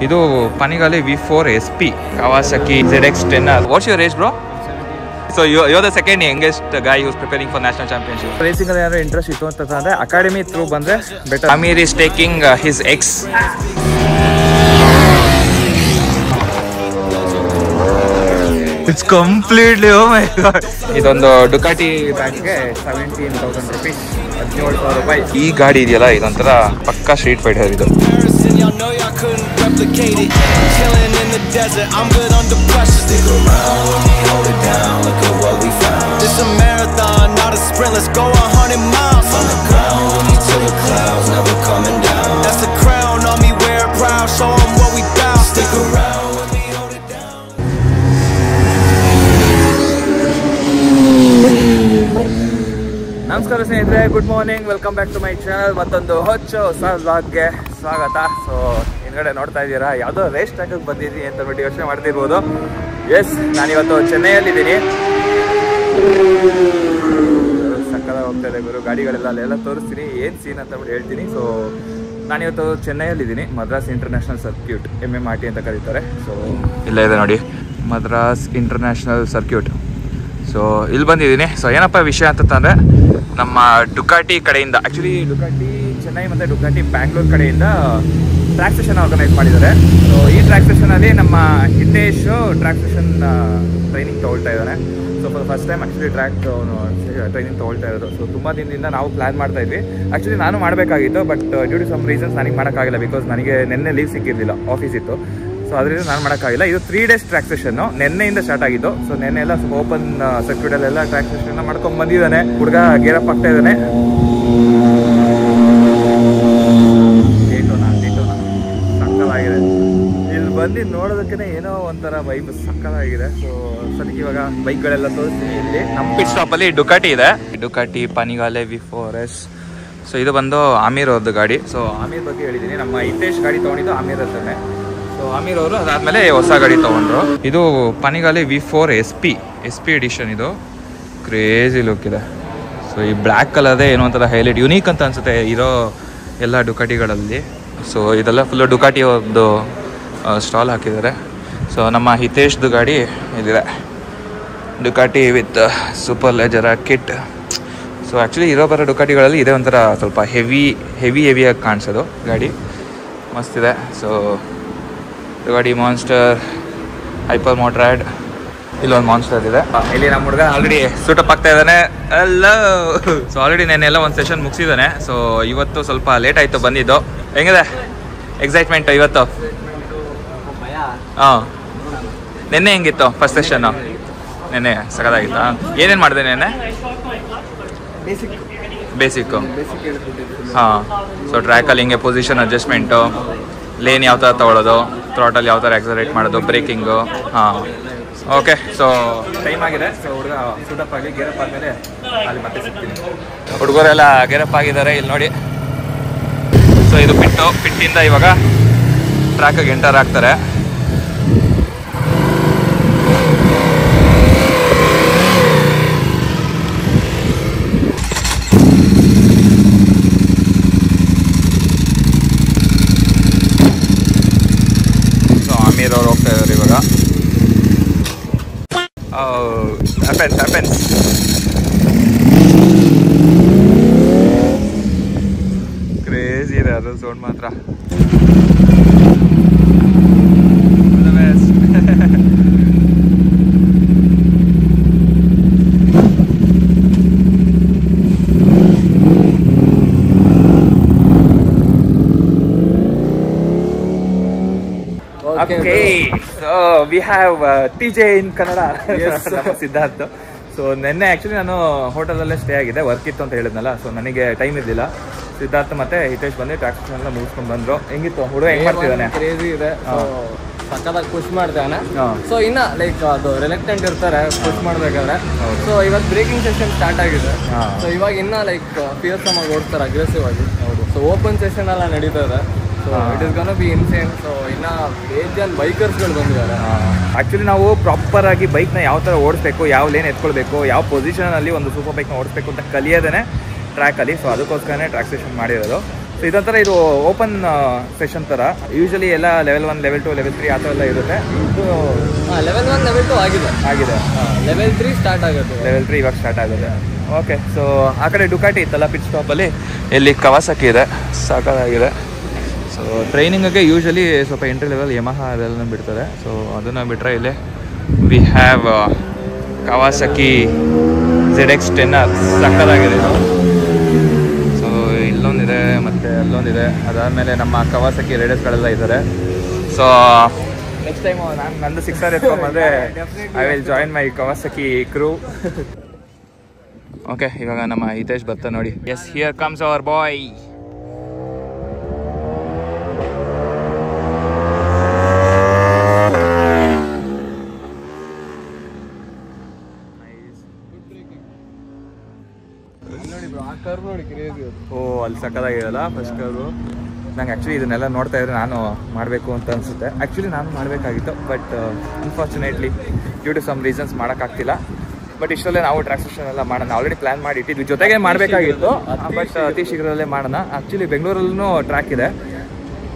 ಇದು Panigale V4 SP Kawasaki ZX10R. What's your age, bro? So you're the second youngest guy who's preparing for national championship. Racing ಅಲ್ಲಿ ಏನಾದ್ರು interest ಇತ್ತು ಅಂತಂದ್ರೆ academy through ಬಂದ್ರೆ better. Amir is taking his ex. It's completely, oh my god. ಇದೊಂದು Ducati ಬ್ಯಾಗ್ಗೆ 17,000 rupees, 17,000 ರೂಪಾಯಿ. ಈ ಗಾಡಿ ಇದೆಯಲ್ಲ ಇದೊಂಥರ ಪಕ್ಕಾ ಸ್ಟ್ರೀಟ್ ಫೈಟರ್ ಇದು. ನಮಸ್ಕಾರ ಸ್ನೇಹಿತರೆ, good morning, welcome back to my channel. ಮತ್ತೊಂದು ಹೊಸ ವ್ಲಾಗ್ಗೆ ಸ್ವಾಗತ. ಸೊ ಹಿಂದ್ಗಡೆ ನೋಡ್ತಾ ಇದ್ದೀರಾ, ಯಾವುದೋ ರೇಸ್ ಟ್ರ್ಯಾಕ್ಗೆ ಬಂದಿದ್ದೀನಿ ಅಂತ ಬಿಟ್ಟು ಯೋಚನೆ ಮಾಡ್ತಿರ್ಬೋದು. ಎಸ್, ನಾನಿವತ್ತು ಚೆನ್ನೈಯಲ್ಲಿದ್ದೀನಿ. ಸಕ್ಕತ್ತಾಗಿ ಹೋಗ್ತಾ ಇದೆ ಗುರು, ಗಾಡಿಗಳೆಲ್ಲ ಅಲ್ಲೆಲ್ಲ ತೋರಿಸ್ತೀನಿ, ಏನು ಸೀನ್ ಅಂತ ಬಿಟ್ಟು ಹೇಳ್ತೀನಿ. ಸೊ ನಾನಿವತ್ತು ಚೆನ್ನೈಯಲ್ಲಿದ್ದೀನಿ, ಮದ್ರಾಸ್ ಇಂಟರ್ನ್ಯಾಷನಲ್ ಸರ್ಕ್ಯೂಟ್, MMRT ಅಂತ ಕರೀತಾರೆ. ಸೊ ಇಲ್ಲೇ ಇದೆ ನೋಡಿ, ಮದ್ರಾಸ್ ಇಂಟರ್ನ್ಯಾಷನಲ್ ಸರ್ಕ್ಯೂಟ್. ಸೊ ಇಲ್ಲಿ ಬಂದಿದ್ದೀನಿ. ಸೊ ಏನಪ್ಪ ವಿಷಯ ಅಂತಂದರೆ, ನಮ್ಮ ಡುಕಾಟಿ ಕಡೆಯಿಂದ, ಆ್ಯಕ್ಚುಲಿ ಡುಕಾಟಿ ಚೆನ್ನೈ ಮತ್ತು ಡುಕಾಟಿ ಬ್ಯಾಂಗ್ಳೂರ್ ಕಡೆಯಿಂದ ಟ್ರ್ಯಾಕ್ ಸೆಷನ್ ಆರ್ಗನೈಸ್ ಮಾಡಿದ್ದಾರೆ. ಸೊ ಈ ಟ್ರ್ಯಾಕ್ ಸೆಷನಲ್ಲಿ ನಮ್ಮ ಹಿತೇಶ್ ಟ್ರ್ಯಾಕ್ ಸೆಷನ್ ಟ್ರೈನಿಂಗ್ ತೊಗೊಳ್ತಾ ಇದ್ದಾನೆ. So for first time actually training ತೊಗೊಳ್ತಾ ಇರೋದು. ಸೊ ತುಂಬ ದಿನದಿಂದ ನಾವು ಪ್ಲ್ಯಾನ್ ಮಾಡ್ತಾ ಇದ್ವಿ. ಆ್ಯಕ್ಚುಲಿ ನಾನು ಮಾಡಬೇಕಾಗಿತ್ತು, but due to some reasons ನನಗೆ ಮಾಡೋಕ್ಕಾಗಿಲ್ಲ. ಬಿಕಾಸ್ ನನಗೆ ನಿನ್ನೆ ಲೀವ್ ಸಿಕ್ಕಿರಲಿಲ್ಲ, ಆಫೀಸ್ ಇತ್ತು. ಸೊ ಅದರಿಂದ ನಾನು ಮಾಡೋಕ್ಕಾಗಿಲ್ಲ. ಇದು 3 days ಟ್ರ್ಯಾಕ್ ಸೆಷನ್ನು, ನೆನ್ನೆಯಿಂದ ಸ್ಟಾರ್ಟ್ ಆಗಿದ್ದು. ಸೊ ನೆನ್ನೆ ಎಲ್ಲ ಓಪನ್ ಸರ್ಕ್ಯೂಟಲ್ಲೆಲ್ಲ ಟ್ರ್ಯಾಕ್ ಸೆಷನ್ನ ಮಾಡ್ಕೊಂಡು ಬಂದಿದ್ದಾನೆ ಹುಡುಗ, ಗೇರಪ್ ಆಗ್ತಾ ಇದ್ದಾನೆ. ಸಕ್ಕತ್ತಾಗಿದೆ, ಇಲ್ಲಿ ಬಂದು ನೋಡೋದಕ್ಕೆ ಏನೋ ಒಂಥರ ವೈಬ್ ಸಕ್ಕತ್ತಾಗಿದೆ. ಸೊ ಸದ್ಯಕ್ಕೆ ಇವಾಗ ಬೈಕ್ಗಳೆಲ್ಲ ತೋರಿಸ್ತೀನಿ. ಇಲ್ಲಿ ನಮ್ಮ ಪಿಟ್ ಸ್ಟಾಪಲ್ಲಿ ಡುಕಾಟಿ ಇದೆ, ಡುಕಾಟಿ ಪನಿಗಾಲೆ V4S. ಸೊ ಇದು ಬಂದು ಆಮೀರ್ ಅವ್ರದ್ದು ಗಾಡಿ. ಸೊ ಆಮೀರ್ ಬಗ್ಗೆ ಹೇಳಿದ್ದೀನಿ, ನಮ್ಮ ಹಿತೇಶ್ ಗಾಡಿ ತೊಗೊಂಡಿದ್ದು ಆಮೀರ್ ಹತ್ರನೇ. ಸೊ ಆಮೀರ್ ಅವರು ಅದಾದಮೇಲೆ ಹೊಸ ಗಾಡಿ ತೊಗೊಂಡ್ರು. ಇದು ಪನಿಗಾಲೆ V4 SP ಎಡಿಷನ್. ಇದು ಕ್ರೇಜಿ ಲುಕ್ ಇದೆ. ಸೊ ಈ ಬ್ಲ್ಯಾಕ್ ಕಲರ್ದೇ ಏನೋ ಒಂಥರ ಹೈಲೈಟ್, ಯುನೀಕ್ ಅಂತ ಅನಿಸುತ್ತೆ ಇರೋ ಎಲ್ಲ ಡುಕಾಟಿಗಳಲ್ಲಿ. ಸೊ ಇದೆಲ್ಲ ಫುಲ್ಲು ಡುಕಾಟಿ ಅವ್ರದ್ದು ಸ್ಟಾಲ್ ಹಾಕಿದ್ದಾರೆ. ಸೊ ನಮ್ಮ ಹಿತೇಶ್ದು ಗಾಡಿ ಇದಿದೆ, Ducati with superleggera kit. So actually ಇರೋ ಬರೋ ಡುಕಾಟಿಗಳಲ್ಲಿ ಇದೇ ಒಂಥರ ಸ್ವಲ್ಪ ಹೆವಿಯಾಗಿ ಕಾಣಿಸೋದು ಗಾಡಿ, ಮಸ್ತಿದೆ. ಸೊ ಗಾಡಿ ಮಾನ್ಸ್ಟರ್ ಹೈಪರ್ ಮೋಟ್ರಾಯ್ಡ್, ಇಲ್ಲೊಂದು ಮಾನ್ಸ್ಟರ್ ಇದೆ. ಇಲ್ಲಿ ನಮ್ಮ ಹುಡುಗ ಆಲ್ರೆಡಿ ಸೂಟಪ್ ಆಗ್ತಾ ಇದ್ದಾನೆ. ಅಲ್ಲ, ಸೊ ಆಲ್ರೆಡಿ ನೆನ್ನೆಲ್ಲ ಒಂದು ಸೆಷನ್ ಮುಗಿಸಿದ್ದಾನೆ. ಸೊ ಇವತ್ತು ಸ್ವಲ್ಪ ಲೇಟ್ ಆಯಿತು ಬಂದಿದ್ದು. ಹೆಂಗಿದೆ ಎಕ್ಸೈಟ್ಮೆಂಟ್ ಇವತ್ತು? ಹಾಂ, ನೆನ್ನೆ ಹೆಂಗಿತ್ತು ಫಸ್ಟ್ ಸೆಷನ್ನು? ನೆನ್ನೆ ಸಖತ್ತಾಗಿತ್ತಾ? ಏನೇನು ಮಾಡಿದೆ ನೆನ್ನೆ? ಬೇಸಿಕ್ಕು. ಹಾಂ, ಸೊ ಟ್ರ್ಯಾಕಲ್ಲಿ ಹಿಂಗೆ ಪೊಸಿಷನ್ ಅಡ್ಜಸ್ಟ್ಮೆಂಟು, ಲೇನ್ ಯಾವ ಥರ ತೊಗೊಳೋದು, ಥ್ರಾಟಲ್ ಯಾವ ಥರ ಆಕ್ಸಲರೇಟ್ ಮಾಡೋದು, ಬ್ರೇಕಿಂಗು. ಹಾಂ, ಓಕೆ. ಸೊ ಟೈಮ್ ಆಗಿದೆ. ಸೊ ಹುಡುಗ ಸೂಟಪ್ ಆಗಿ ಗೇರಪ್ ಆದಮೇಲೆ ಅಲ್ಲಿ ಮತ್ತೆ ಸಿಗ್ತೀನಿ. ಹುಡುಗರೆಲ್ಲ ಗೇರಪ್ ಆಗಿದ್ದಾರೆ, ಇಲ್ಲಿ ನೋಡಿ. ಸೊ ಇದು ಪಿಟ್ಟಿಂದ ಇವಾಗ ಟ್ರ್ಯಾಕಿಗೆ ಎಂಟರ್ ಆಗ್ತಾರೆ. ಅವ್ರು ಹೋಗ್ತಾ ಇದ್ದಾರೆ ಇವಾಗ. ಹ್ಯಾಪನ್ಸ್ ಕ್ರೇಜಿ ಇದೆ ಅದು ಸೌಂಡ್ ಮಾತ್ರ. Okay, so we have TJ in Kannada. Yes, Siddharth. So ನೆನ್ನೆ ಆ್ಯಕ್ಚುಲಿ ನಾನು ಹೋಟೆಲಲ್ಲೇ ಸ್ಟೇ ಆಗಿದೆ, ವರ್ಕ್ ಇತ್ತು ಅಂತ ಹೇಳಿದ್ನಲ್ಲ. ಸೊ ನನಗೆ ಟೈಮ್ ಇದ್ದಿಲ್ಲ. ಸಿದ್ಧಾರ್ಥ್ ಮತ್ತೆ ಹಿತೇಶ್ ಬಂದು ಟ್ರ್ಯಾಕ್ ಎಲ್ಲ ಮುಗಿಸ್ಕೊಂಡು ಬಂದರು. ಹೆಂಗಿತ್ತು ಹುಡುಗ? ಹೆಂಗ್ ಮಾಡ್ತಿದ್ದಾನೆ? ಕ್ರೇಜಿ ಇದೆ, ಸಕ್ಕತ್ತಾಗಿ ಪುಷ್ ಮಾಡ್ತಾನೆ. ಸೊ ಇನ್ನ ಲೈಕ್ ಅದು ರಿಲೆಕ್ಟೆಂಟ್ ಇರ್ತಾರೆ ಪುಷ್ ಮಾಡ್ಬೇಕಾದ್ರೆ. ಸೊ ಇವಾಗ ಬ್ರೇಕಿಂಗ್ ಸೆಷನ್ ಸ್ಟಾರ್ಟ್ ಆಗಿದೆ. ಸೊ ಇವಾಗ ಇನ್ನ ಲೈಕ್ ಫಿಯರ್ಸಮ್ ಆಗಿ ಓಡ್ತಾರೆ, ಅಗ್ರೆಸಿವ್ ಆಗಿ. ಸೊ ಓಪನ್ ಸೆಷನ್ ಎಲ್ಲ ನಡೀತಾ ಇದೆ. So it is gonna B insane. So ಇನ್ನ ಬೇಜಾನ್ ಬೈಕರ್ಸ್ಗಳು ಬಂದಿದ್ದಾರೆ. ಆ್ಯಕ್ಚುಲಿ ನಾವು ಪ್ರಾಪರ್ ಆಗಿ ಬೈಕ್ನ ಯಾವ ಥರ ಓಡಿಸ್ಬೇಕು, ಯಾವ ಲೇನ್ ಎತ್ಕೊಳ್ಬೇಕು, ಯಾವ ಪೊಸಿಷನಲ್ಲಿ ಒಂದು ಸೂಪರ್ ಬೈಕ್ನ ಓಡಿಸ್ಬೇಕು ಅಂತ ಕಲಿಯೋದೇ ಟ್ರ್ಯಾಕಲ್ಲಿ. ಸೊ ಅದಕ್ಕೋಸ್ಕರನೇ ಟ್ರ್ಯಾಕ್ ಸೆಷನ್ ಮಾಡಿರೋದು. ಸೊ ಇದೊಂಥರ ಇದು ಓಪನ್ ಸೆಷನ್ ಥರ. ಯೂಶಲಿ ಎಲ್ಲ ಲೆವೆಲ್ 1 ಲೆವೆಲ್ 2 ಲೆವೆಲ್ 3 ಆ ಥರ ಎಲ್ಲ ಇರುತ್ತೆ. ಇದು ಲೆವೆಲ್ 1 ಲೆವೆಲ್ 2 ಆಗಿದೆ. ಲೆವೆಲ್ 3 ಸ್ಟಾರ್ಟ್ ಆಗುತ್ತೆ. ಲೆವೆಲ್ 3 ಇವಾಗ ಸ್ಟಾರ್ಟ್ ಆಗುತ್ತೆ. ಓಕೆ, ಸೊ ಆ ಕಡೆ ಡುಕಾಟಿ ಇತ್ತಲ್ಲ ಪಿಟ್ ಸ್ಟಾಪಲ್ಲಿ, ಇಲ್ಲಿ ಕವಾಸಕಿ ಇದೆ, ಸಾಕಾಗಿದೆ. ಸೊ ಟ್ರೈನಿಂಗಿಗೆ ಯೂಶಲಿ ಸ್ವಲ್ಪ ಎಂಟ್ರಿ ಲೆವೆಲ್ ಯಮಹ ಅದೆಲ್ಲ ಬಿಡ್ತಾರೆ. ಸೊ ಅದನ್ನು ಬಿಟ್ಟರೆ ಇಲ್ಲಿ ವಿ ಹ್ಯಾವ್ ಕವಾಸಕಿ ZX10R, ಸಕ್ಕತ್ತಾಗಿದೆ ಇದು. ಸೊ ಇಲ್ಲೊಂದಿದೆ ಮತ್ತು ಅಲ್ಲೊಂದಿದೆ. ಅದಾದಮೇಲೆ ನಮ್ಮ ಕವಾಸಕಿ ರೈಡರ್ಸ್ಗಳೆಲ್ಲ ಇದ್ದಾರೆ. ಸೊ ನೆಕ್ಸ್ಟ್ ಟೈಮು ನಂದು 6R ಎತ್ಕೊಂಡ್ಬಂದರೆ I will join my Kawasaki crew. Okay, ಇವಾಗ ನಮ್ಮ ಹಿತೇಶ್ ಬರ್ತಾ ನೋಡಿ. Yes, here comes our boy. Oh, ಅಲ್ಲಿ ಸಕ್ಕತ್ತಾಗಿದೆಯಲ್ಲ ಫಸ್ಟ್ ಕರ್ವು. ನಂಗೆ ಆ್ಯಕ್ಚುಲಿ ಇದನ್ನೆಲ್ಲ ನೋಡ್ತಾ ಇದ್ರೆ ನಾನು ಮಾಡಬೇಕು ಅಂತ ಅನಿಸುತ್ತೆ. ಆ್ಯಕ್ಚುಲಿ ನಾನು ಮಾಡಬೇಕಾಗಿತ್ತು, but unfortunately due to some reasons ಮಾಡೋಕ್ಕಾಗ್ತಿಲ್ಲ. ಬಟ್ ಇಷ್ಟರಲ್ಲೇ ನಾವು ಟ್ರ್ಯಾಕ್ ಸೆಷನ್ ಎಲ್ಲ ಮಾಡೋಣ, ಆಲ್ರೆಡಿ ಪ್ಲಾನ್ ಮಾಡಿ ಇಟ್ಟಿದ್ವಿ. ಜೊತೆಗೆ ಮಾಡಬೇಕಾಗಿತ್ತು, ಬಟ್ ಅತಿ ಶೀಘ್ರದಲ್ಲೇ ಮಾಡೋಣ. ಆ್ಯಕ್ಚುಲಿ ಬೆಂಗಳೂರಲ್ಲೂ ಟ್ರ್ಯಾಕ್ ಇದೆ,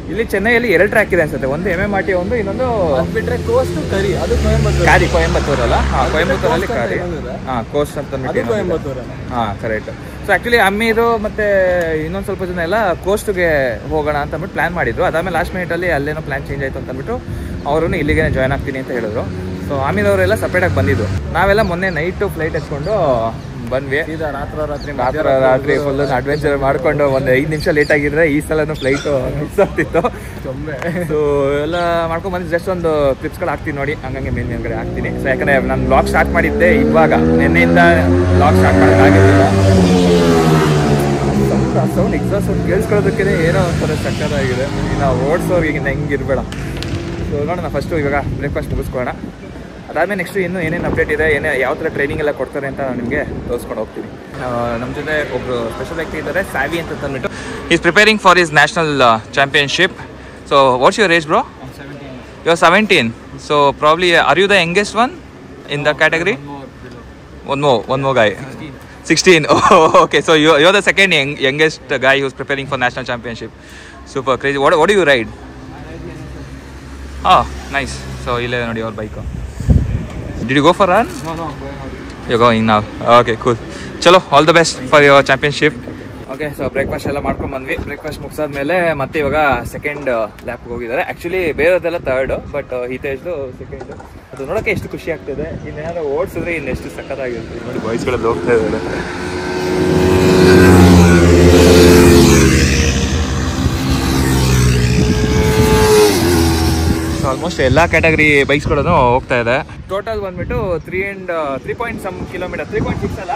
ಇಲ್ಲಿ ಚೆನ್ನೈಯಲ್ಲಿ 2 ಟ್ರ್ಯಾಕ್ ಇದೆ ಅನ್ಸುತ್ತೆ. ಒಂದು MMRT, ಒಂದು ಇನ್ನೊಂದು ಬಿಟ್ಟರೆ ಕೋಸ್ಟ್ ಕರಿ, ಅದು ಕೊಯಂಬತ್ತೂರಲ್ಲ. ಹಾಂ, ಕೊಯಂಬತ್ತೂರಲ್ಲಿ ಕಾರಿ. ಹಾಂ, ಕೋಸ್ಟ್ ಅಂತ ಕೊಯಂಬತ್ತೂರ. ಹಾಂ, ಕರೆಕ್ಟ್. ಸೊ ಆ್ಯಕ್ಚುಲಿ ಅಮ್ಮೀರು ಮತ್ತು ಇನ್ನೊಂದು ಸ್ವಲ್ಪ ಜನ ಎಲ್ಲ ಕೋಸ್ಟ್ಗೆ ಹೋಗೋಣ ಅಂತ ಅಂದ್ಬಿಟ್ಟು ಪ್ಲ್ಯಾನ್ ಮಾಡಿದ್ರು. ಅದಾದಮೇಲೆ ಲಾಸ್ಟ್ ಮಿನಿಟಲ್ಲಿ ಅಲ್ಲೇನೋ ಪ್ಲ್ಯಾನ್ ಚೇಂಜ್ ಆಯಿತು ಅಂತ ಅಂದ್ಬಿಟ್ಟು ಅವರು ಇಲ್ಲಿಗೆ ಜಾಯ್ನ್ ಆಗ್ತೀನಿ ಅಂತ ಹೇಳಿದ್ರು. ಸೊ ಆಮೇಲೆ ಸಪ್ರೇಟಾಗಿ ಬಂದಿದ್ದು. ನಾವೆಲ್ಲ ಮೊನ್ನೆ ನೈಟು ಫ್ಲೈಟ್ ಎತ್ಕೊಂಡು ಬಂದ್ವಿ. ರಾತ್ರಿ ಫುಲ್ ಅಡ್ವೆಂಚರ್ ಮಾಡ್ಕೊಂಡು ಒಂದು 5 ನಿಮಿಷ ಲೇಟ್ ಆಗಿದ್ರೆ ಈ ಸಲನೂ ಫ್ಲೈಟು ಮಿಸ್ ಆಗ್ತಿತ್ತು. ಸೊ ಎಲ್ಲ ಮಾಡ್ಕೊಂಡು ಬಂದು ಜಸ್ಟ್ ಒಂದು ಕ್ಲಿಪ್ಸ್ಗಳು ಹಾಕ್ತೀನಿ ನೋಡಿ, ಹಂಗಂಗೆ ಮೇಲ್ಗಡೆ ಹಾಕ್ತೀನಿ. ಸೊ ಯಾಕಂದರೆ ನಾನು ಬ್ಲಾಗ್ ಸ್ಟಾರ್ಟ್ ಮಾಡಿದ್ದೆ ಇವಾಗ, ನಿನ್ನೆಯಿಂದ ಬ್ಲಾಗ್ ಸ್ಟಾರ್ಟ್ ಮಾಡೋಕ್ಕಾಗಿರಲಿಲ್ಲ. ಸೌಂಡ್ ಎಕ್ಸಾಸ್ಟ್ ಸೌಂಡ್ ಕೇಳಿಸ್ಕೊಳ್ಳೋದಕ್ಕೆ ಏನೋ ಒಂಥರ ಸಕ್ಕತ್ತಾಗಿದೆ. ನಾವು ಓಡಿಸೋರ್ಗೆ ಹೆಂಗಿರಬೇಡ. ಸೊ ನೋಡೋಣ, ಫಸ್ಟು ಇವಾಗ ಬ್ರೇಕ್ಫಾಸ್ಟ್ ಮುಗಿಸ್ಕೊಳ್ಳೋಣ. ಅದಾದಮೇಲೆ ನೆಕ್ಸ್ಟ್ ಇನ್ನೂ ಏನೇನು ಅಪ್ಡೇಟ್ ಇದೆ, ಯಾವ ಥರ ಟ್ರೈನಿಂಗ್ ಎಲ್ಲ ಕೊಡ್ತಾರೆ ಅಂತ ನಾನು ನಿಮಗೆ ತೋರಿಸ್ಕೊಂಡು ಹೋಗ್ತೀನಿ. ನಮ್ಮ ಜೊತೆ ಒಬ್ಬರು ಸ್ಪೆಷಲ್ ವ್ಯಕ್ತಿ ಇದ್ದಾರೆ, ಸ್ಯಾವಿ ಅಂತ ಅಂದ್ಬಿಟ್ಟು. Is preparing for is national championship. So what's your age bro? 17. You are 17. So probably are you the youngest one in the category? One more guy. 16. Oh, okay. So you're the second youngest guy who's preparing for national championship. Super crazy. What do you ride? Oh, nice. So ile nodi your bike. Did you go for run? No. You're going now. Okay, cool. Chalo, all the best for your championship. Okay, so breakfast ಎಲ್ಲ ಮಾಡ್ಕೊಂಡು ಬಂದ್ವಿ. Breakfast ಮುಗಿಸಾದ್ಮೇಲೆ ಮತ್ತೆ ಇವಾಗ second ಲ್ಯಾಪ್ಗೆ ಹೋಗಿದ್ದಾರೆ. Actually ಬೇರೆದೆಲ್ಲ third, but ಹಿತೇಶ್ದು second. ಅದು ನೋಡೋಕ್ಕೆ ಎಷ್ಟು ಖುಷಿ ಆಗ್ತಿದೆ. ಇನ್ನೇನಾದ್ರು ಓಡಿಸಿದ್ರೆ ಇನ್ನೆಷ್ಟು ಸಕ್ಕತ್ತಾಗಿರುತ್ತೆ ನೋಡಿ. ಬಾಯ್ಸ್ಗಳೆಲ್ಲ ಹೋಗ್ತಾ ಇದ್ದಾರೆ. ಸೊ ಆಲ್ಮೋಸ್ಟ್ ಎಲ್ಲ ಕ್ಯಾಟಗರಿ ಬೈಕ್ಸ್ಗಳನ್ನು ಹೋಗ್ತಾ ಇದೆ. ಟೋಟಲ್ ಬಂದ್ಬಿಟ್ಟು 3.some ಕಿಲೋಮೀಟರ್, 3.6 ಅಲ್ಲ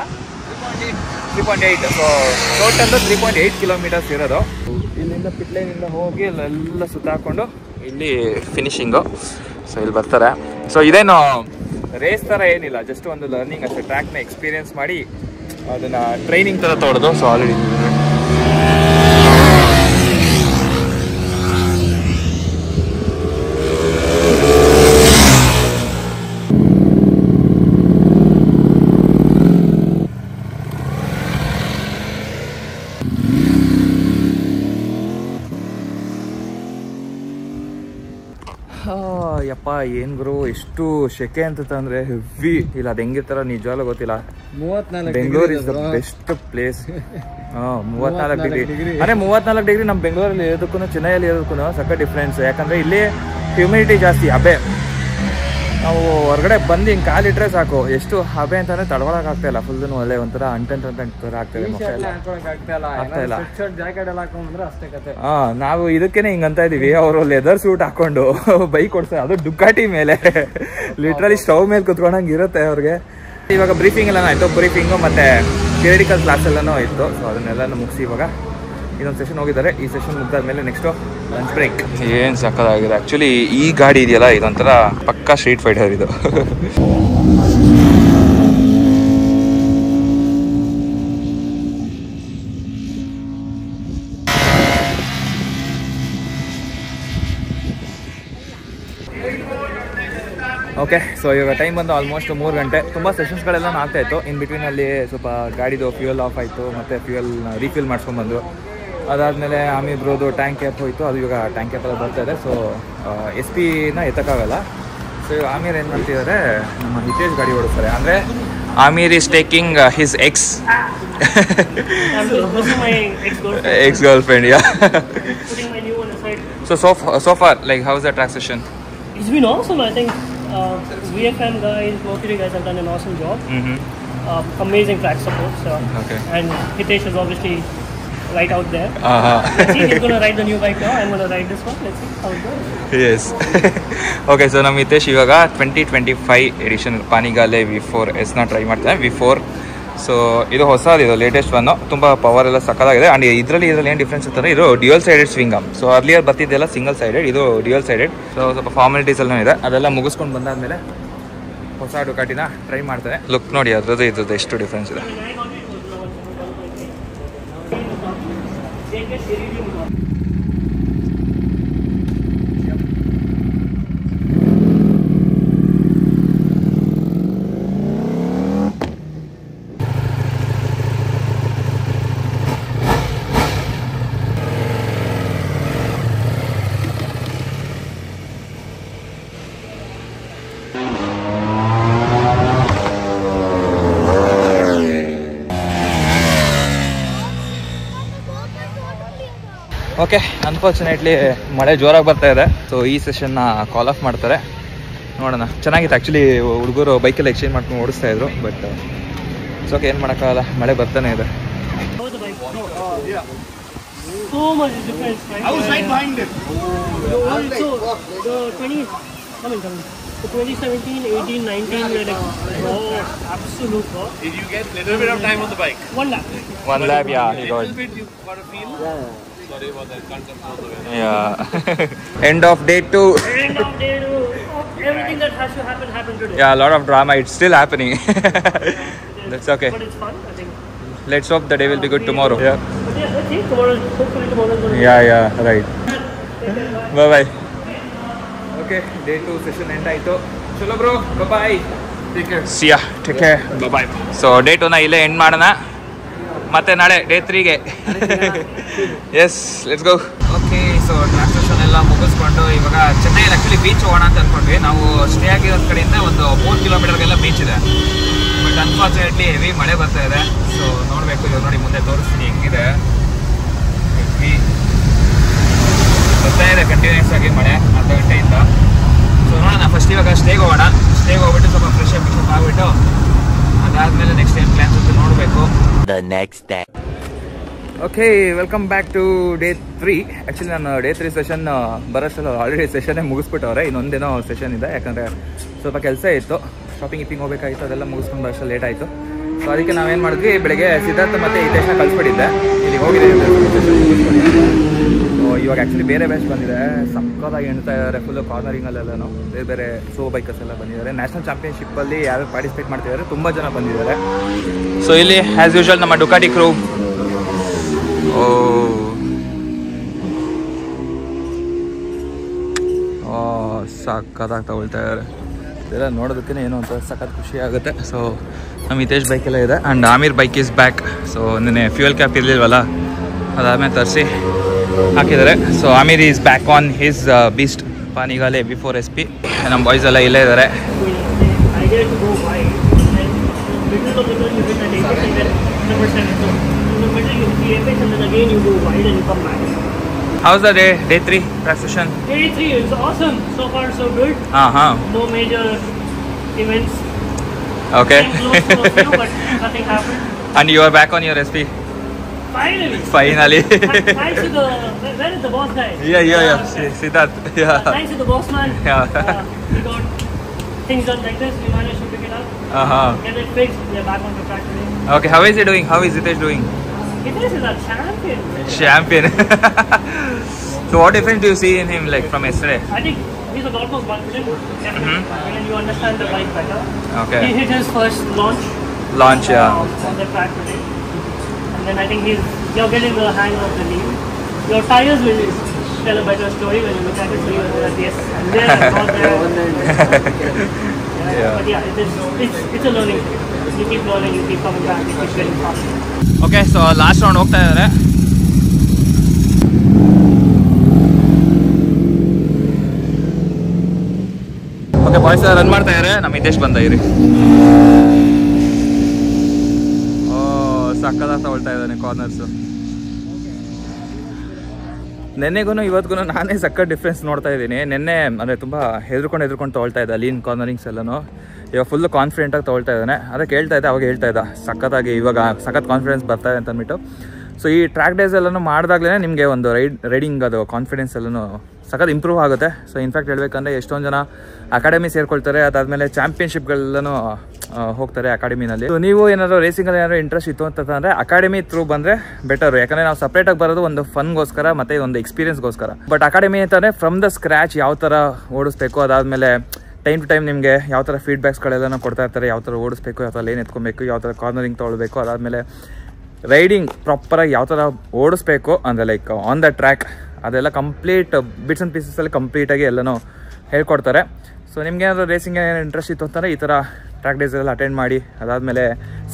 3.8. ಸೊ ಟೋಟಲ್ 3.8 ಕಿಲೋಮೀಟರ್ಸ್ ಇರೋದು. ಇಲ್ಲಿಂದ ಪಿಟ್ಲೈನಿಂದ ಹೋಗಿ ಎಲ್ಲ ಸುತ್ತಾಕೊಂಡು ಇಲ್ಲಿ ಫಿನಿಶಿಂಗು. ಸೊ ಇಲ್ಲಿ ಬರ್ತಾರೆ. ಸೊ ಇದೇನು ರೇಸ್ ಥರ ಏನಿಲ್ಲ, ಜಸ್ಟ್ ಒಂದು ಲರ್ನಿಂಗ್ ಅಷ್ಟೇ. ಟ್ರ್ಯಾಕ್ನ ಎಕ್ಸ್ಪೀರಿಯನ್ಸ್ ಮಾಡಿ ಅದನ್ನು ಟ್ರೈನಿಂಗ್ ಥರ ತೊಗೊಳೋದು. ಸೊ ಆಲ್ರೆಡಿ ಯಪ್ಪ, ಏನು ಗುರು ಎಷ್ಟು ಶೆಕೆ ಅಂತಂದ್ರೆ ಹೆವಿ. ಇಲ್ಲ ಅದು ಹೆಂಗಿರ್ತಾರ ನಿಜವಾಗ್ಲೂ ಗೊತ್ತಿಲ್ಲ. 34 Bengaluru is the best place. 34 degree ಅಂದರೆ 34 ಡಿಗ್ರಿ ನಮ್ಮ ಬೆಂಗಳೂರಲ್ಲಿ ಇರೋದಕ್ಕೂ ಚೆನ್ನೈಯಲ್ಲಿ ಇರೋದಕ್ಕೂ ಸಕ್ಕ ಡಿಫ್ರೆನ್ಸ್. ಯಾಕಂದರೆ ಇಲ್ಲಿ ಹ್ಯೂಮಿಡಿಟಿ ಜಾಸ್ತಿ, ಹಬೆ. ನಾವು ಹೊರಗಡೆ ಬಂದು ಹಿಂಗೆ ಕಾಲಿಟ್ರೆ ಸಾಕು, ಎಷ್ಟು ಹಬೆ ಅಂತಂದರೆ ತಡ್ಕೊಳಕ್ಕೆ ಆಗ್ತಾ ಇಲ್ಲ. ಫುಲ್ ಒಳ್ಳೆ ಒಂಥರ ಅಂಟೆಂಟ್ ಥರ ಆಗ್ತಾಯಿದೆ. ನಾವು ಇದಕ್ಕೇನೆ ಹಿಂಗೆ ಅಂತ ಇದೀವಿ. ಅವರು ಲೆದರ್ ಸೂಟ್ ಹಾಕೊಂಡು ಬೈಕ್ ಓಡಿಸ್ತಾರೆ, ಅದು ಡುಕಾಟಿ ಮೇಲೆ. ಲಿಟ್ರಲಿ ಸ್ಟವ್ ಮೇಲೆ ಕುತ್ಕೊಂಡಂಗೆ ಇರುತ್ತೆ ಅವ್ರಿಗೆ. ಇವಾಗ ಬ್ರೀಫಿಂಗ್ ಎಲ್ಲ ಆಯಿತು. ಬ್ರೀಫಿಂಗು ಮತ್ತು ಥಿಯರಿಟಿಕಲ್ ಕ್ಲಾಸ್ ಎಲ್ಲನೂ ಇತ್ತು. ಸೊ ಅದನ್ನೆಲ್ಲನೂ ಮುಗಿಸಿ ಇವಾಗ ಇನ್ನೊಂದು ಸೆಷನ್ ಹೋಗಿದ್ದಾರೆ. ಈ ಸೆಷನ್ ಮುಗಿದಾದ್ಮೇಲೆ ನೆಕ್ಸ್ಟು ಲಂಚ್ ಬ್ರೇಕ್. ಏನು ಸಕ್ಕತ್ತಾಗಿದೆ. ಆ್ಯಕ್ಚುಲಿ ಈ ಗಾಡಿ ಇದೆಯಲ್ಲ, ಇದೊಂಥರ ಪಕ್ಕಾ ಸ್ಟ್ರೀಟ್ ಫೈಟರ್ ಇದು. ಓಕೆ, ಸೊ ಇವಾಗ ಟೈಮ್ ಬಂದು ಆಲ್ಮೋಸ್ಟ್ 3 ಗಂಟೆ. ತುಂಬ ಸೆಷನ್ಸ್ಗಳೆಲ್ಲ ಆಗ್ತಾಯಿತ್ತು. ಇನ್ ಬಿಟ್ವೀನಲ್ಲಿ ಸ್ವಲ್ಪ ಗಾಡಿದು ಫ್ಯೂಯಲ್ ಆಫ್ ಆಯಿತು, ಮತ್ತು ಫ್ಯೂಯಲ್ ರೀಫಿಲ್ ಮಾಡ್ಸ್ಕೊಂಡ್ಬಂದರು. ಅದಾದಮೇಲೆ ಆಮೀರ್ ಬ್ರೋದು ಟ್ಯಾಂಕ್ ಕ್ಯಾಪ್ ಹೋಯಿತು, ಅದು ಇವಾಗ ಟ್ಯಾಂಕ್ ಕ್ಯಾಪ್ ಎಲ್ಲ ಬರ್ತಾ ಇದೆ. ಸೊ ಎಸ್ ಪಿನ ಎತ್ತಕ್ಕಾಗಲ್ಲ. ಸೊ ಇವಾಗ ಆಮೀರ್ ಏನು ಮಾಡ್ತಿದ್ದಾರೆ, ನಮ್ಮ ಹಿತೇಶ್ ಗಾಡಿ ಓಡಿಸ್ತಾರೆ. ಅಂದರೆ Amir is taking his ex girlfriend, yeah. Putting my new one aside. So far, like, how's the track session? It's been awesome. I think VFM guys, Mercury guys have done an awesome job. Amazing track support. So, Okay. And Hitesh is obviously right out there. Let's see, he's going to ride the new bike now. I'm going to ride this one. Let's see how it goes. Yes. Okay, so ನಮ್ಮ ಹಿತೇಶ್ ಇವಾಗ 2025 edition ಪಾನಿಗಾಲೆ V4S ನ try ಮಾಡ್ತಾರೆ. V4. So ಇದು ಹೊಸದು, ಇದು latest one. ತುಂಬ power ಎಲ್ಲ ಸಕ್ಕತ್ತಾಗಿದೆ. ಆ್ಯಂಡ್ ಇದರಲ್ಲಿ ಏನು ಡಿಫ್ರೆನ್ಸ್ ಇರ್ತಾರೆ, ಇದು dual sided swing arm. So earlier ಬರ್ತಿದ್ದೆಲ್ಲ ಸಿಂಗಲ್ ಸೈಡೆಡ್, ಇದು ಡ್ಯುಯಲ್ ಸೈಡೆಡ್. ಸೊ ಸ್ವಲ್ಪ ಫಾರ್ಮಾಲಿಟೀಸ್ ಎಲ್ಲ ಇದೆ, ಅದೆಲ್ಲ ಮುಗಿಸ್ಕೊಂಡು ಬಂದಾದ್ಮೇಲೆ ಹೊಸ ಡುಕಾಟಿನ ಟ್ರೈ ಮಾಡ್ತಾರೆ. ಲುಕ್ ನೋಡಿ ಅದ್ರದ್ದು ಇದ್ರದ್ದು ಎಷ್ಟು ಡಿಫ್ರೆನ್ಸ್ ಇದೆ. ಓಕೆ, ಅನ್ಫಾರ್ಚುನೇಟ್ಲಿ ಮಳೆ ಜೋರಾಗಿ ಬರ್ತಾ ಇದೆ. ಸೊ ಈ ಸೆಷನ್ನ ಕಾಲ್ ಆಫ್ ಮಾಡ್ತಾರೆ. ನೋಡೋಣ. ಚೆನ್ನಾಗಿತ್ತು ಆ್ಯಕ್ಚುಲಿ, ಹುಡುಗರು ಬೈಕೆಲ್ಲ ಎಕ್ಸ್ಚೇಂಜ್ ಮಾಡ್ಕೊಂಡು ಓಡಿಸ್ತಾ ಇದ್ರು. ಬಟ್ ಓಕೆ, ಏನು ಮಾಡೋಕ್ಕಾಗಲ್ಲ, ಮಳೆ ಬರ್ತಾನೆ ಇದೆ. How was the bike? So much difference, right? I was right behind it. So the 20, coming. The 2017, 18, 19, we were like, absolute raw. Did you get a little bit of time on the bike? 1 lap. One lap, yeah, he got. Little bit you got a feel? Yeah. Sorry about that, can't control the weather. Yeah. End of day 2. End of day 2. Everything that has to happen happened today. Yeah, a lot of drama. It's still happening. That's okay. But it's fun, I think. Let's hope the day will be good tomorrow. Yeah. But yeah, let's see. Hopefully tomorrow is going to Yeah, right. Bye. Okay, day 2 session end ಆಯಿತು. ಚಲೋ bro, bye. See ya. Take care. Bye. So day 2ನ ಇಲ್ಲೇ end ಮಾಡೋಣ. ಮತ್ತೆ ನಾಳೆ day 3ಗೆ. Yes, let's go. Okay, so translation ಎಲ್ಲ ಮುಗಿಸ್ಕೊಂಡು ಇವಾಗ ಚೆನ್ನೈಯಲ್ಲಿ ಆ್ಯಕ್ಚುಲಿ ಬೀಚ್ ಹೋಗೋಣ ಅಂತ ಅಂದ್ಕೊಂಡ್ವಿ. ನಾವು ಸ್ಟೇ ಆಗಿರೋದ್ ಕಡೆಯಿಂದ ಒಂದು 3 ಕಿಲೋಮೀಟರ್ಗೆಲ್ಲ ಬೀಚ್ ಇದೆ. ಬಟ್ ಅನ್ಫಾರ್ಚುನೇಟ್ಲಿ ಹೆವಿ ಮಳೆ ಬರ್ತಾ ಇದೆ. ಸೊ ನೋಡಬೇಕು, ಇವಾಗ ನೋಡಿ ಮುಂದೆ ತೋರಿಸ್ತೀನಿ ಹೆಂಗಿದೆ. ಹೆವಿ ಬರ್ತಾ ಇದೆ ಕಂಟಿನ್ಯೂಸ್ ಆಗಿ ಮಳೆ ಅರ್ಧ ಗಂಟೆಯಿಂದ. ಸೊ ನೋಡೋಣ, ಫಸ್ಟ್ ಇವಾಗ ಸ್ಟೇಗೆ ಹೋಗೋಣ. ಸ್ಟೇಗೆ ಹೋಗ್ಬಿಟ್ಟು ಸ್ವಲ್ಪ ಫ್ರೆಶ್ ಅಪ್ ಆಗಿಬಿಟ್ಟು ಅದಾದಮೇಲೆ ನೆಕ್ಸ್ಟ್ ಏನು ಪ್ಲ್ಯಾನ್ಸ್ ಅಂತ ನೋಡಬೇಕು. Okay, welcome back to day 3. Actually ನಾನು ಡೇ 3 ಸೆಷನ್ ಬರೋಷ್ಟಲ್ಲ ಆಲ್ರೆಡಿ ಸೆಷನ್ನೇ ಮುಗಿಸ್ಬಿಟ್ಟವ್ರೆ. ಇನ್ನೊಂದೇನೋ ಸೆಷನ್ ಇದೆ, ಯಾಕಂದರೆ ಸ್ವಲ್ಪ ಕೆಲಸ ಇತ್ತು. ಶಾಪಿಂಗ್ ಹೋಗ್ಬೇಕಾಗಿತ್ತು, ಅದೆಲ್ಲ ಮುಗಿಸ್ಕೊಂಡು ಬರೋಷ್ಟು ಲೇಟ್ ಆಯಿತು. ಸೊ ಅದಕ್ಕೆ ನಾವೇನು ಮಾಡಿದ್ವಿ, ಬೆಳಗ್ಗೆ ಸಿದ್ಧಾರ್ಥ ಮತ್ತು ಹಿತೇಶ್ನ ಕಳಿಸ್ಬಿಟ್ಟಿದ್ದೆ. ಇಲ್ಲಿ ಹೋಗಿದೆ ಇವಾಗ ಆ್ಯಕ್ಚುಲಿ ಬೇರೆ ಬ್ಯಾಚ್ ಬಂದಿದೆ, ಸಕ್ಕತ್ತಾಗಿ ಎಣ್ತಾ ಇದ್ದಾರೆ. ಫುಲ್ಲು ಕಾರ್ನರಿಂಗಲ್ಲೆಲ್ಲನೂ ಬೇರೆ ಬೇರೆ ಸೋ ಬೈಕರ್ಸ್ ಎಲ್ಲ ಬಂದಿದ್ದಾರೆ. ನ್ಯಾಷನಲ್ ಚಾಂಪಿಯನ್ಶಿಪ್ಪಲ್ಲಿ ಯಾರು ಪಾರ್ಟಿಸಿಪೇಟ್ ಮಾಡ್ತಿದ್ದಾರೆ, ತುಂಬ ಜನ ಬಂದಿದ್ದಾರೆ. ಸೊ ಇಲ್ಲಿ ಆ್ಯಸ್ ಯೂಶುವಲ್ ನಮ್ಮ ಡುಕಾಟಿ ಕ್ರೂ. ಸಕ್ಕತ್ತಾಗಿ ತಗೊಳ್ತಾ ಇದ್ದಾರೆ. ಇದೆಲ್ಲ ನೋಡೋದಕ್ಕೆ ಏನೋ ಅಂತ ಸಖತ್ ಖುಷಿ ಆಗುತ್ತೆ. ಸೊ ನಮ್ಮ ಹಿತೇಶ್ ಬೈಕೆಲ್ಲ ಇದೆ. And Aamir bike is back. So ನಿನ್ನೆ ಫ್ಯೂಯಲ್ ಕ್ಯಾಪ್ ಇರಲಿಲ್ವಲ್ಲ, ಅದಾದಮೇಲೆ ತರಿಸಿ ಹಾಕಿದ್ದಾರೆ. So Aamir is back on his beast Panigale V4SP. ನಮ್ಮ ಬಾಯ್ಸ್ ಎಲ್ಲ ಇಲ್ಲೇ ಇದ್ದಾರೆ. idea to go wide, and middle of the middle you hit an apex and then number 7. So in the middle you hit the apex and then again you go wide and you come back. How's the day 3 track session? Day 3 is awesome. So far so good. No major events. Okay. Came close to a few, but nothing happened. And you are back on your SP? Finally. Thanks to the where is the boss guy? Yeah. Siddharth. Yeah. Thanks to the boss man. Yeah. We got things done like this. We managed to pick it up. Get it fixed. We are back on the track today. Okay. How is he doing? How is Hitesh doing? Hitesh is a Champion. So what difference do you see in him, like, from yesterday? I think he's a lot more confident. And you understand the bike better. Okay. He hit his first launch. Yeah. On the track today. And then I think you're getting the hang of the lead. Your tires will tell a better story when you look at it. So you're like, yes, I'm there, I'm not there. Yeah. But yeah, it's a learning thing. You keep learning, you keep coming back, you keep getting faster. Okay, so last round ಹೋಗ್ತಾ ಇದ್ದಾರೆ. Okay boys run ಮಾಡ್ತಾ ಇದ್ದಾರೆ. ನಮ್ಮ ಹಿತೇಶ್ ಬಂದ ಇರಿ. ಸಕ್ಕದಾಗಿ ತಗೊಳ್ತಾ ಇದ್ದಾನೆ corners. ನೆನ್ನೆಗೂ ಇವತ್ತಿಗೂ ನಾನೇ ಸಕ್ಕ ಡಿಫ್ರೆನ್ಸ್ ನೋಡ್ತಾ ಇದ್ದೀನಿ. ನೆನ್ನೆ ಅಂದರೆ ತುಂಬ ಹೆದರ್ಕೊಂಡು ತೊಗೊಳ್ತಾ ಇದ್ದ ಲೀನ್ ಕಾರ್ನರಿಂಗ್ಸ್ ಎಲ್ಲನೂ. ಇವಾಗ ಫುಲ್ಲು ಕಾನ್ಫಿಡೆಂಟಾಗಿ ತೊಗೊಳ್ತಾ ಇದ್ದಾನೆ. ಅದಕ್ಕೆ ಹೇಳ್ತಾ ಇದ್ದೆ, ಅವಾಗ ಹೇಳ್ತಾ ಇದ್ದ ಸಖತ್ತಾಗಿ ಇವಾಗ ಸಖತ್ ಕಾನ್ಫಿಡೆನ್ಸ್ ಬರ್ತಾ ಇದೆ ಅಂತ ಅಂದ್ಬಿಟ್ಟು. ಸೊ ಈ ಟ್ರ್ಯಾಕ್ ಡೇಸ್ ಎಲ್ಲನೂ ಮಾಡಿದಾಗಲೇ ನಿಮಗೆ ಒಂದು ರೈಡಿಂಗ್ ಅದು ಕಾನ್ಫಿಡೆನ್ಸ್ ಎಲ್ಲನೂ ಸಖತ್ ಇಂಪ್ರೂವ್ ಆಗುತ್ತೆ. ಸೊ ಇನ್ಫ್ಯಾಕ್ಟ್ ಹೇಳ್ಬೇಕಂದ್ರೆ ಎಷ್ಟೊಂದು ಜನ ಅಕಾಡೆಮಿ ಸೇರ್ಕೊಳ್ತಾರೆ, ಅದಾದಮೇಲೆ ಚಾಂಪಿಯನ್ಶಿಪ್ಗಳೆಲ್ಲನೂ ಹೋಗ್ತಾರೆ ಅಕಾಡೆಮಿನಲ್ಲಿ. ಸೊ ನೀವು ಏನಾದರೂ ರೇಸಿಂಗಲ್ಲಿ ಏನಾದರೂ ಇಂಟ್ರೆಸ್ಟ್ ಇತ್ತು ಅಂತಂದರೆ ಅಕಾಡೆಮಿ ಥ್ರೂ ಬಂದರೆ ಬೆಟರು. ಯಾಕಂದರೆ ನಾವು ಸಪ್ರೇಟಾಗಿ ಬರೋದು ಒಂದು ಫನ್ಗೋಸ್ಕರ ಮತ್ತು ಒಂದು ಎಕ್ಸ್ಪೀರಿಯನ್ಸ್ಗೋಸ್ಕರ. ಬಟ್ ಅಕಾಡೆಮಿ ಅಂತಂದರೆ ಫ್ರಮ್ ದ ಸ್ಕ್ರ್ಯಾಚ್ ಯಾವ ಥರ ಓಡಿಸ್ಬೇಕು, ಅದಾದಮೇಲೆ ಟೈಮ್ ಟು ಟೈಮ್ ನಿಮಗೆ ಯಾವ ಥರ ಫೀಡ್ಬ್ಯಾಕ್ಸ್ಗಳೆಲ್ಲನೂ ಕೊಡ್ತಾ ಇರ್ತಾರೆ. ಯಾವ ಥರ ಓಡಿಸ್ಬೇಕು, ಯಾವ ಥರ ಲೇನ್ ಎತ್ಕೊಬೇಕು, ಯಾವ ಥರ ಕಾರ್ನರಿಂಗ್ ತೊಗೊಳ್ಬೇಕು, ಅದಾದಮೇಲೆ ರೈಡಿಂಗ್ ಪ್ರಾಪರಾಗಿ ಯಾವ ಥರ ಓಡಿಸ್ಬೇಕು ಅಂದರೆ ಲೈಕ್ ಆನ್ ದ ಟ್ರ್ಯಾಕ್ ಅದೆಲ್ಲ ಕಂಪ್ಲೀಟ್ ಬಿಟ್ಸ್ ಆ್ಯಂಡ್ ಪೀಸಸಲ್ಲಿ ಕಂಪ್ಲೀಟಾಗಿ ಎಲ್ಲನೂ ಹೇಳ್ಕೊಡ್ತಾರೆ. ಸೊ ನಿಮ್ಗೆ ಏನಾದರೂ ರೇಸಿಂಗ್ ಏನಾದ್ರು ಇಂಟ್ರೆಸ್ಟ್ ಇತ್ತು ಅಂತಾರೆ ಈ ಥರ ಟ್ರ್ಯಾಕ್ ಡೇಸ್ ಎಲ್ಲ ಅಟೆಂಡ್ ಮಾಡಿ. ಅದಾದಮೇಲೆ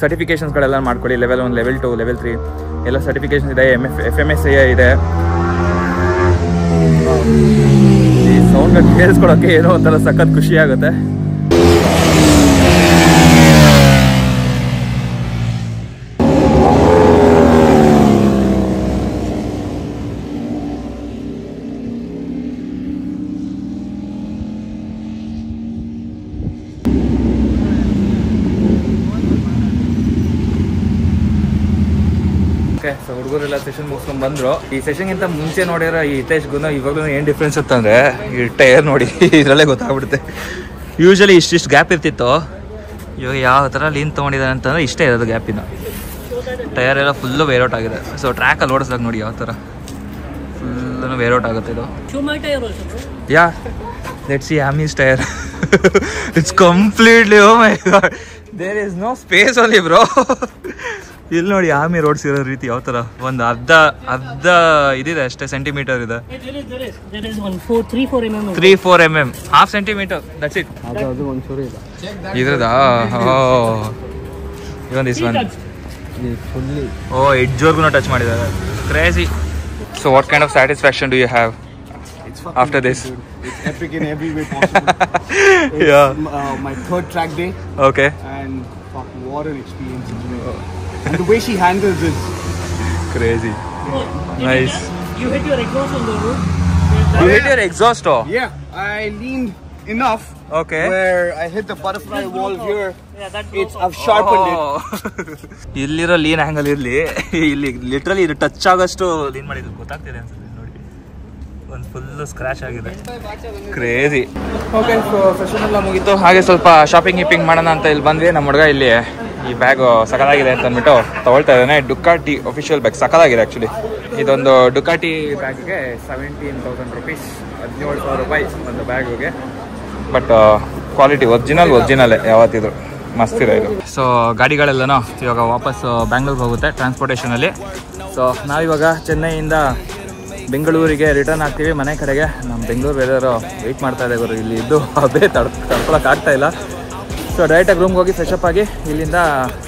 ಸರ್ಟಿಫಿಕೇಷನ್ಸ್ಗಳೆಲ್ಲ ಮಾಡ್ಕೊಳ್ಳಿ. ಲೆವೆಲ್ 1, ಲೆವೆಲ್ 2, ಲೆವೆಲ್ 3 ಎಲ್ಲ ಸರ್ಟಿಫಿಕೇಷನ್ಸ್ ಇದೆ. FMSAI ಇದೆ. ಈ ಸೌಂಡ್ ಕೇಳಿಸ್ಕೊಳೋಕ್ಕೆ ಏನೋ ಒಂಥರ ಸಖತ್ ಖುಷಿ ಆಗುತ್ತೆ. ಸೊ ಹುಡುಗರೆಲ್ಲ ಸೆಷನ್ ಮುಗಿಸ್ಕೊಂಡು ಬಂದರು. ಈ ಸೆಷನ್ಗಿಂತ ಮುಂಚೆ ನೋಡಿರೋ ಈ ಹಿತೇಶ್ಗೂ ಇವಾಗಲೂ ಏನು ಡಿಫ್ರೆನ್ಸ್ ಇತ್ತಂದರೆ ಈ ಟೈರ್ ನೋಡಿ ಇದರಲ್ಲೇ ಗೊತ್ತಾಗ್ಬಿಡುತ್ತೆ. ಯೂಶ್ವಲಿ ಇಷ್ಟಿಷ್ಟು ಗ್ಯಾಪ್ ಇರ್ತಿತ್ತು, ಇವಾಗ ಯಾವ ಥರ ಲೀನ್ ತೊಗೊಂಡಿದ್ದಾನೆ ಅಂತಂದರೆ ಇಷ್ಟೇ ಇರೋದು ಗ್ಯಾಪಿನ. ಟೈರ್ ಎಲ್ಲ ಫುಲ್ಲು ವೇರೌಟ್ ಆಗಿದೆ. ಸೊ ಟ್ರ್ಯಾಕಲ್ಲಿ ಓಡಿಸ್ದಾಗ ನೋಡಿ ಯಾವ ಥರ ಫುಲ್ಲೂ ವೇರೌಟ್ ಆಗುತ್ತೆ ಇದು. Yeah let's see Ami's tyre. It's completely oh my god there is no space only bro. ಇಲ್ಲಿ ನೋಡಿ ಆಮಿ ರೋಡ್ಸ್ ಇರೋ ರೀತಿ ಯಾವ ಥರ ಒಂದು ಅರ್ಧ ಇದಿದೆ ಅಷ್ಟೇ ಸೆಂಟಿಮೀಟರ್ ಇದೆ. 3-4 mm, half centimetre, that's it. ಇದ್ರದಾ? ಇವನ್ ದಿಸ್ ಒನ್ ಓ ಎಡ್ಜ್ವರ್ಗು ಟಚ್ ಮಾಡಿದ್ದಾರೆ. Crazy. So what kind of satisfaction do you have after this? It's epic in every way possible. It's, my third track day. Okay. And fuck, what an experience it's been. And the way she handles it. Crazy. Nice. You hit your exhaust on the road. You hit your exhaust? Oh? Yeah, I leaned enough. Okay. Where I hit the butterfly valve here. Yeah, that I've sharpened it. ಇಲ್ಲಿರೋ lean angle ಇರಲಿ, ಇಲ್ಲಿ literally ಇದು touch ಆಗೋಷ್ಟು lean ಮಾಡಿದ್ದು ಗೊತ್ತಾಗ್ತಿದೆ ಅನ್ಸುತ್ತೆ. ಒಂದು full scratch ಆಗಿದೆ. ಕ್ರೇಜಿ. ಓಕೆ, ಸೊ ಸೆಷನ್ ಎಲ್ಲ ಮುಗೀತು. ಹಾಗೆ ಸ್ವಲ್ಪ ಶಾಪಿಂಗ್ ಮಾಡೋಣ ಅಂತ ಇಲ್ಲಿ ಬಂದ್ವಿ. ನಮ್ಮ ಹುಡುಗ ಇಲ್ಲಿ ಈ ಬ್ಯಾಗು ಸಕಲಾಗಿದೆ ಅಂತ ಅಂದ್ಬಿಟ್ಟು ತೊಗೊಳ್ತಾ ಇದ್ದಾನೆ. ಡುಕಾಟಿ ಅಫಿಷಿಯಲ್ ಬ್ಯಾಗ್ ಸಕಲಾಗಿದೆ ಆ್ಯಕ್ಚುಲಿ. ಇದೊಂದು ಡುಕಾಟಿ ಬ್ಯಾಗ್ಗೆ 17,000 rupees, 17,000 ರೂಪಾಯಿ ಒಂದು ಬ್ಯಾಗುಗೆ. ಬಟ್ ಕ್ವಾಲಿಟಿ ಒರಿಜಿನಲ್ಲೇ ಯಾವತ್ತಿದ್ರು ಮಸ್ತಿದೆ ಇದು. ಸೊ ಗಾಡಿಗಳೆಲ್ಲನೂ ಇವಾಗ ವಾಪಸ್ ಬ್ಯಾಂಗ್ಳೂರ್ಗೆ ಹೋಗುತ್ತೆ ಟ್ರಾನ್ಸ್ಪೋರ್ಟೇಷನಲ್ಲಿ. ಸೊ ನಾವಿವಾಗ ಚೆನ್ನೈಯಿಂದ ಬೆಂಗಳೂರಿಗೆ ರಿಟರ್ನ್ ಆಗ್ತೀವಿ ಮನೆ ಕಡೆಗೆ. ನಮ್ಮ ಬೆಂಗಳೂರು ವೆದರು ವೆಯ್ಟ್ ಮಾಡ್ತಾ ಇದೆ ಗುರು. ಇಲ್ಲಿ ಇದ್ದು ಅದೇ ತಡ್ಕೊಳಕ್ಕೆ ಆಗ್ತಾಯಿಲ್ಲ. ಸೊ ಡೈರೆಕ್ಟಾಗಿ ರೂಮ್ಗೆ ಹೋಗಿ ಫ್ರೆಶಪ್ ಆಗಿ ಇಲ್ಲಿಂದ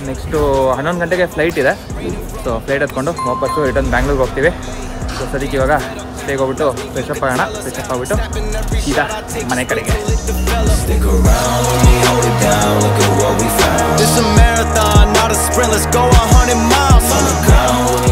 ನೆಕ್ಸ್ಟು 11 ಗಂಟೆಗೆ ಫ್ಲೈಟ್ ಇದೆ. ಸೊ ಫ್ಲೈಟ್ ಹತ್ಕೊಂಡು ವಾಪಸ್ಸು ರಿಟರ್ನ್ ಬ್ಯಾಂಗ್ಳೂರ್ಗೆ ಹೋಗ್ತೀವಿ. ಸೊ ಸದ್ಯಕ್ಕೆ ಇವಾಗ ಸ್ಟೇಗೆ ಹೋಗ್ಬಿಟ್ಟು ಫ್ರೆಶಪ್ ಆಗೋಣ. ಫ್ರೆಶಪ್ ಆಗಿಬಿಟ್ಟು ಸೀದಾ ಮನೆ ಕಡೆಗೆ. It's a marathon, not a sprint. Let's go 100 miles on the ground.